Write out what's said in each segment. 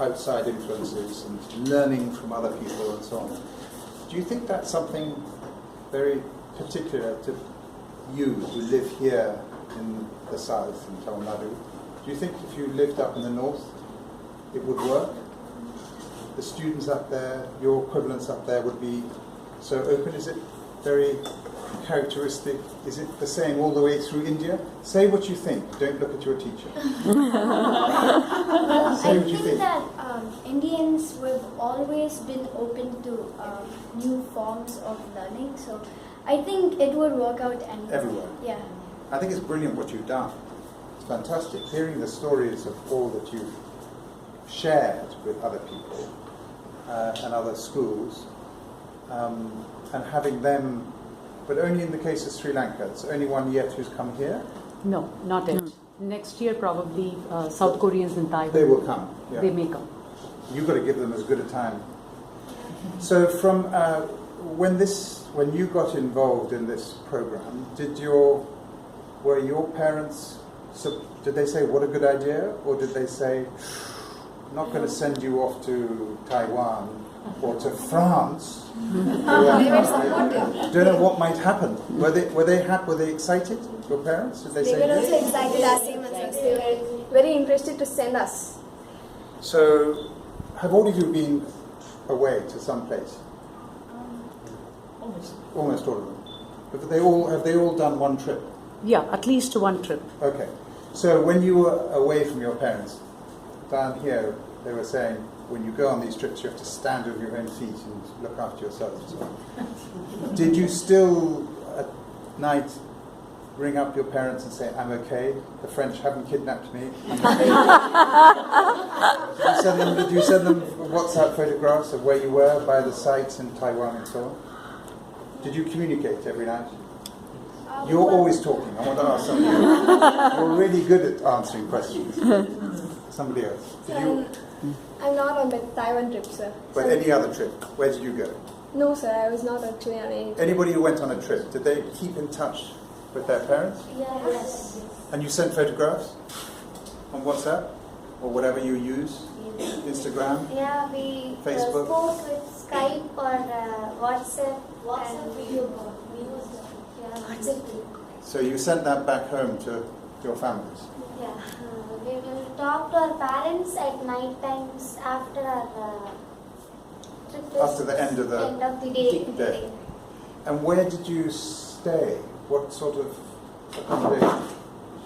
outside influences and learning from other people and so on. Do you think that's something very particular to you who live here in the south, in Tamil Nadu? Do you think if you lived up in the north, it would work? The students up there, your equivalents up there would be so open? Is it very characteristic? Is it the same all the way through India? Say what you think. Don't look at your teacher. Say what you think. That Indians have always been open to new forms of learning. So I think it would work out anywhere. Everywhere. Yeah. I think it's brilliant what you've done. It's fantastic. Hearing the stories of all that you've shared with other people and other schools, and having them, but only in the case of Sri Lanka. It's only one yet who's come here? No, not yet. Next year probably South Koreans in Taiwan. They will come. Yeah. They may come. You've got to give them as good a time. So from when you got involved in this program, were your parents, did they say what a good idea, or did they say not going to send you off to Taiwan or to France? They were supportive. Don't know what might happen. Were they happy? Were they excited? Your parents? Did they say were yes? also excited as same as us. They were very interested to send us. So, have all of you been away to some place? Almost all of them. Have they all done one trip? Yeah, at least one trip. Okay. So when you were away from your parents, down here, they were saying, when you go on these trips, you have to stand on your own feet and look after yourself and so on. Did you still, at night, ring up your parents and say, I'm okay, the French haven't kidnapped me, I'm okay? Did you send them WhatsApp photographs of where you were, by the sites in Taiwan and so on? Did you communicate every night? You're always talking. I want to ask somebody else. You're really good at answering questions. Somebody else. I'm not on the Taiwan trip, sir. But any other trip, where did you go? No, sir, I was not actually on any trip. Anybody who went on a trip, did they keep in touch with their parents? Yes. And you sent photographs on WhatsApp or whatever you use? Instagram? Yeah, we Facebook? spoke with Skype or WhatsApp and video call. So you sent that back home to your families? Yeah. We will talk to our parents at night times after our trip. After the end of the day. And where did you stay? What sort of accommodation?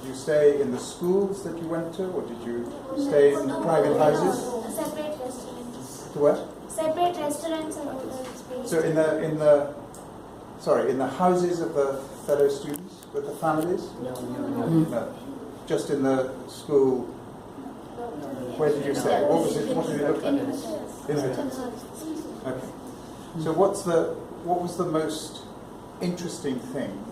Did you stay in the schools that you went to, or did you stay in private houses? Separate restaurants. To where? Separate restaurants and hotels. So in the houses of the fellow students with the families? No. Just in the school. Where did you stay? What did it look like? In hotels. Okay. So what was the most interesting thing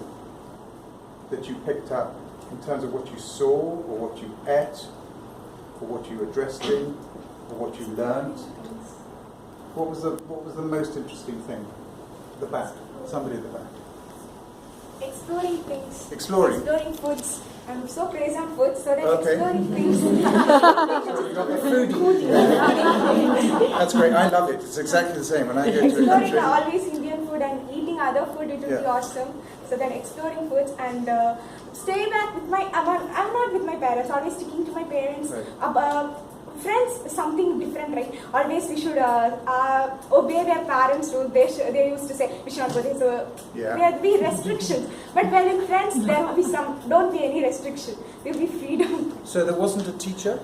that you picked up in terms of what you saw, or what you ate, or what you were dressed in, or what you learned? What was the most interesting thing? The back. Somebody at the back. Exploring things. Exploring. Exploring foods. I'm so crazy on food, so that Okay. exploring things. So you got the foodie. That's great. I love it. It's exactly the same when I go to a Exploring country. always Indian food and eating other food, it will be Yeah. awesome. So then exploring foods and stay back with I'm not with my parents, always sticking to my parents. Right. Friends, something different, right? Always we should obey their parents' rule. They used to say we should not go there. So Yeah. there will be restrictions. But when in friends, there will be don't be any restriction. There will be freedom. So there wasn't a teacher?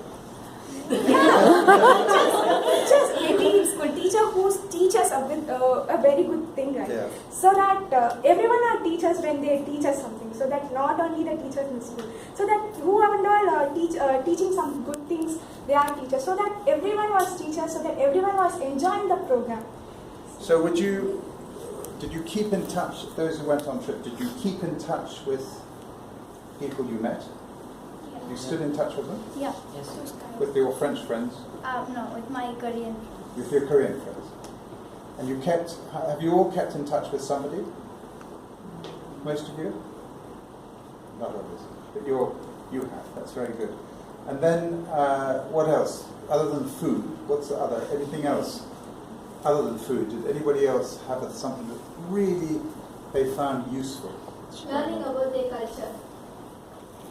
Teachers, maybe in school, teacher who teaches a very good thing, right? Yeah. So that everyone are teachers when they teach us something. So that not only the teachers in school. So that whoever all teaching some good things, they are teachers. So that everyone was teachers. So that everyone was enjoying the program. So did you keep in touch, those who went on trip, did you keep in touch with people you met? You stood in touch with them? Yeah. With your French friends? No, with my Korean. With your Korean friends? And have you all kept in touch with somebody? Most of you? Not others. But you have, that's very good. And then, what else? Other than food, what's the other? Anything else? Other than food, did anybody else have something that really they found useful? Learning about their culture.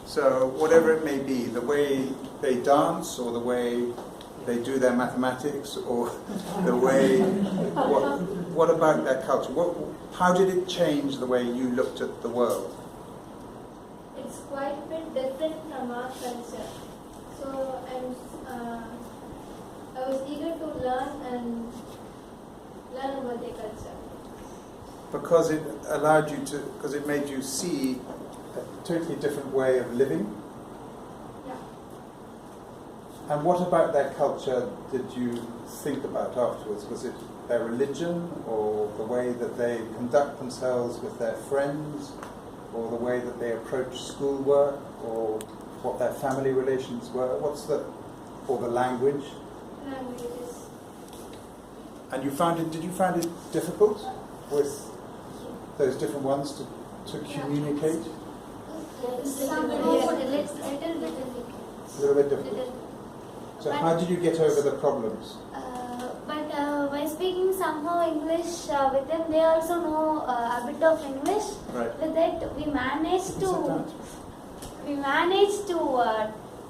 So, whatever it may be, the way they dance, or the way they do their mathematics, or the way, what about their culture? How did it change the way you looked at the world? It's quite a bit different from our culture. So I was eager to learn about their culture. Because it allowed you to, because it made you see a totally different way of living? Yeah. And what about their culture did you think about afterwards? Was it their religion, or the way that they conduct themselves with their friends, or the way that they approach schoolwork, or what their family relations were? Or the language? Languages. And did you find it difficult with those different ones to communicate? Some little bit. A little bit difficult. So how did you get over the problems? But by speaking somehow English with them, they also know a bit of English. Right. With that, we managed to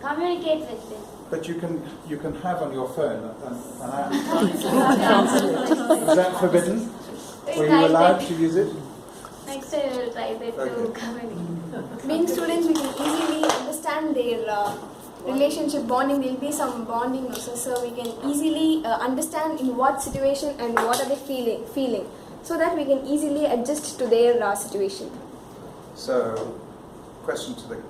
communicate with them. But you can have on your phone an app. Is that forbidden? Were you allowed to use it? Next time we will try that to communicate. Being students, we can easily understand their relationship bonding. There will be some bonding also, so we can easily understand in what situation and what are they feeling, so that we can easily adjust to their situation. So, question to the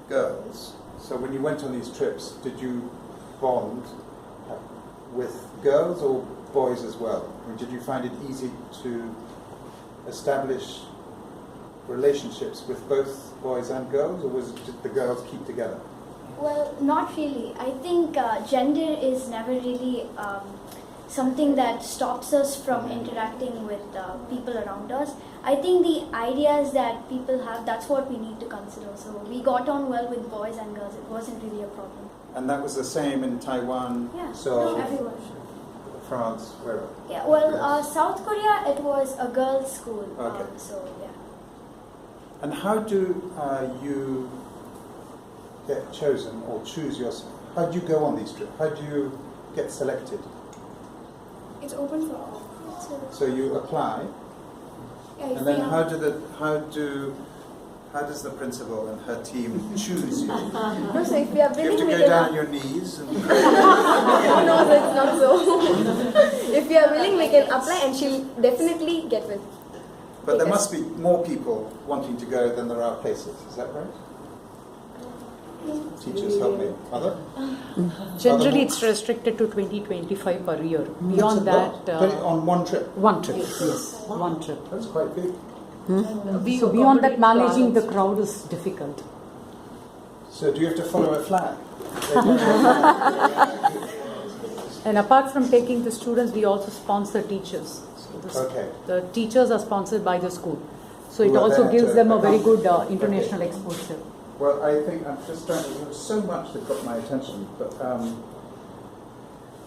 girls. So when you went on these trips, did you bond with girls or boys as well? I mean, did you find it easy to establish relationships with both boys and girls, or did the girls keep together? Well, not really. I think gender is never really something that stops us from interacting with people around us. I think the ideas that people have, that's what we need to consider. So we got on well with boys and girls. It wasn't really a problem. And that was the same in Taiwan, Yeah, so everywhere. France, wherever? Yeah, well, South Korea, it was a girls' school. Okay. So, yeah. And how do you get chosen or choose yourself? How do you go on these trips? How do you get selected? It's open for all. So you apply, Yeah, and then how does the principal and her team choose you? No, so if we are You have willing, to we go can. down on your knees and No, it's not so. If we are willing, we can apply, and she'll definitely get with. but there must be more people wanting to go than there are places, is that right? Teachers, help me. Mother? Generally, it's restricted to 20-25 per year. Beyond that, on one trip? one trip. Yes, one trip. That's quite big. So beyond that, managing the crowd is difficult. So do you have to follow a flag? And apart from taking the students, we also sponsor teachers. So the teachers are sponsored by the school. So it Who are also there gives to them a very good accompany. international exposure. Well, I think I'm just trying to. There's so much that got my attention, but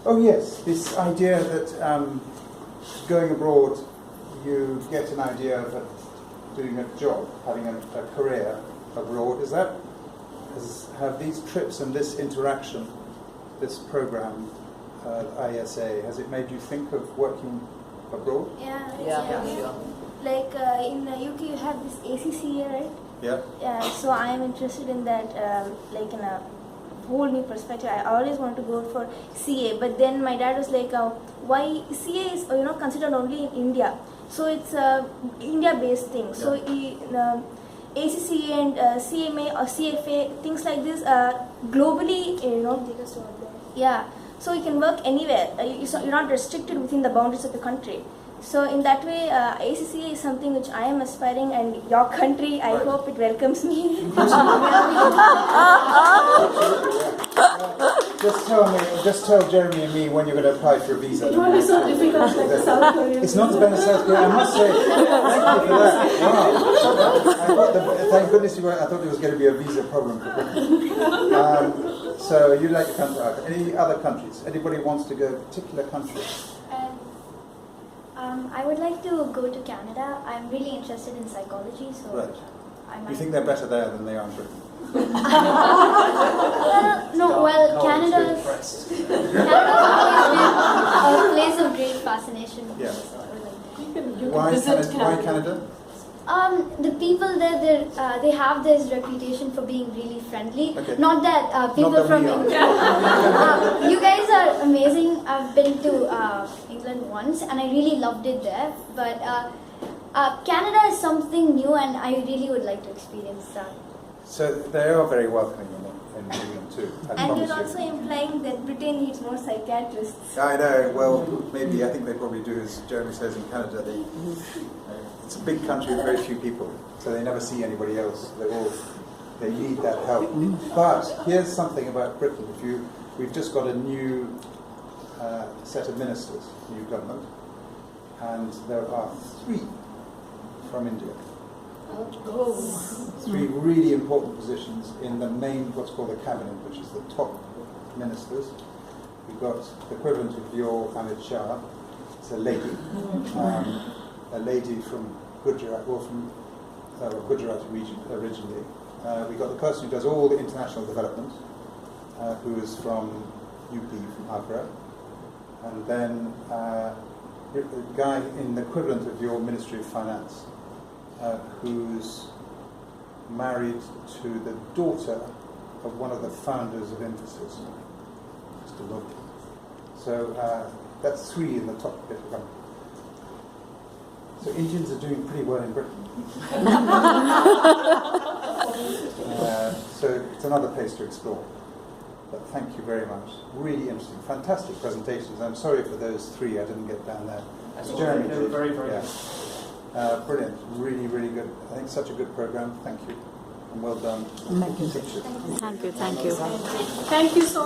oh yes, this idea that going abroad, you get an idea of doing a job, having a career abroad. Have these trips and this interaction, this program, ISA, has it made you think of working abroad? Yeah. Like in the UK, you have this ACCA, right? Yeah. Yeah. So I am interested in that, like in a whole new perspective. I always wanted to go for CA, but then my dad was like, "Why CA is considered only in India? So it's a India-based thing. So ACCA and CMA or CFA, things like this, globally, yeah. So you can work anywhere. You're not restricted within the boundaries of the country. So in that way, ACCA is something which I am aspiring, and your country, I hope it welcomes me. Just tell Jeremy and me when you're going to apply for a visa. It won't be so difficult like South Korea. It's not as bad as South Korea. I must say, thank you for that. Wow. Thank goodness I thought there was going to be a visa problem for Britain. So you'd like to come to Africa. Any other countries? Anybody wants to go to a particular country? I would like to go to Canada. I'm really interested in psychology, so Right. I might. You think they're better there than they are in Britain? Canada's a place of great fascination. Yeah. So I would like to. Why Canada? The people there, they have this reputation for being really friendly. Okay. Not that people Not that from we are. India. You guys are amazing. I've been to England once and I really loved it there. But Canada is something new and I really would like to experience that. So they are very welcoming in England too. And you're also implying that Britain needs more psychiatrists. I know. Well, maybe I think they probably do, as Jeremy says in Canada. It's a big country with very few people, so they never see anybody else. They need that help. But here's something about Britain. We've just got a new set of ministers, new government, and there are 3 from India. Oh. 3 really important positions in the main, what's called the cabinet, which is the top ministers. We've got the equivalent of your Amit Shah. It's a lady. A lady from Gujarat, or from Gujarat region originally. We've got the person who does all the international development, who is from UP, from Agra. And then a guy in the equivalent of your Ministry of Finance, who's married to the daughter of one of the founders of Infosys, Mr. Look. So that's 3 in the top bit of government. So Indians are doing pretty well in Britain. So it's another place to explore. But thank you very much. Really interesting. Fantastic presentations. I'm sorry for those 3 I didn't get down there. Jeremy did. Very, very good. Brilliant. Really, really good. I think such a good program. Thank you. And well done. Thank you. Teachers. Thank you. Thank you. Thank you so